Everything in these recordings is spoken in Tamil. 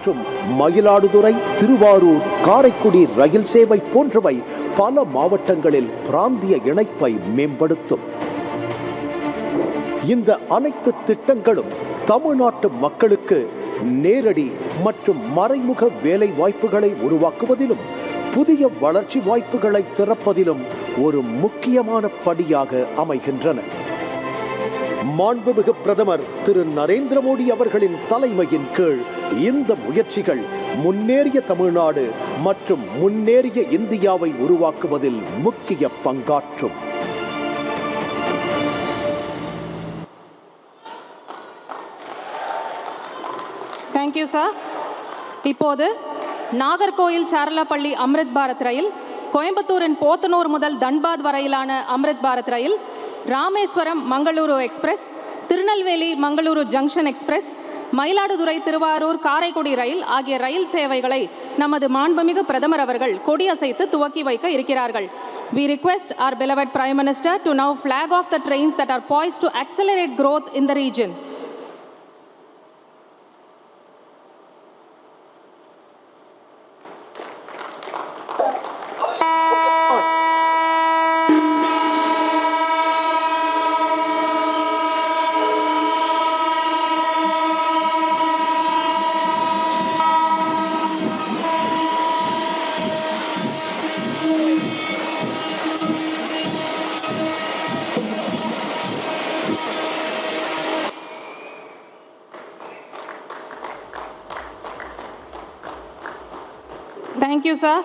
மற்றும் மயிலாடுதுறை, திருவாரூர், காரைக்குடி ரயில் சேவை போன்றவை பல மாவட்டங்களில் பிராந்திய இணைப்பை மேம்படுத்தும். இந்த அனைத்து திட்டங்களும் தமிழ்நாட்டு மக்களுக்கு நேரடி மற்றும் மறைமுக வேலை வாய்ப்புகளை உருவாக்குவதிலும் புதிய வளர்ச்சி வாய்ப்புகளை திறப்பதிலும் ஒரு முக்கியமான படியாக அமைகின்றன. மாண்புமிகு பிரதமர் திரு நரேந்திர மோடி அவர்களின் தலைமையின் கீழ் இந்த முயற்சிகள் முன்னேறிய தமிழ்நாடு மற்றும் முன்னேறிய இந்தியாவை உருவாக்குவதில் முக்கிய பங்காற்றும். Thank you sir. இப்போது நாகர்கோயில் சாரலாப்பள்ளி அம்ரித் பாரத் ரயில், கோயம்புத்தூரின் போத்தனூர் முதல் தன்பாத் வரையிலான அம்ரித் பாரத் ரயில், Rameswaram Mangaluru express, Tirunelveli Mangaluru junction express, Mayiladuthurai Tiruvarur Karaikudi ரயில் ஆகிய ரயில் சேவைகளை நமது மாண்புமிகு பிரதமர் அவர்கள் கொடியசைத்து துவக்கி வைக்க இருக்கிறார்கள். We request our beloved Prime Minister to now flag off the trains that are poised to accelerate growth in the region. Thank you, sir.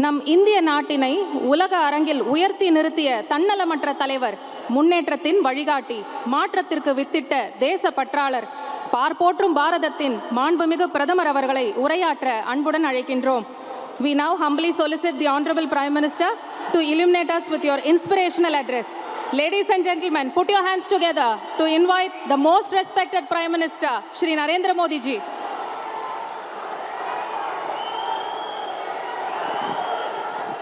நம் இந்திய நாட்டினை உலக அரங்கில் உயர்த்தி நிறுத்திய தன்னலமற்ற தலைவர், முன்னேற்றத்தின் வழிகாட்டி, மாற்றத்திற்கு வித்திட்ட தேச பற்றாளர், பார்ப்போற்றும் பாரதத்தின் மாண்புமிகு பிரதமர் அவர்களை உரையாற்ற அன்புடன் அழைக்கின்றோம். We now humbly solicit the Honorable Prime Minister to illuminate us with your inspirational address. Ladies and gentlemen, put your hands together to invite the most respected Prime Minister, Shri Narendra Modi ji.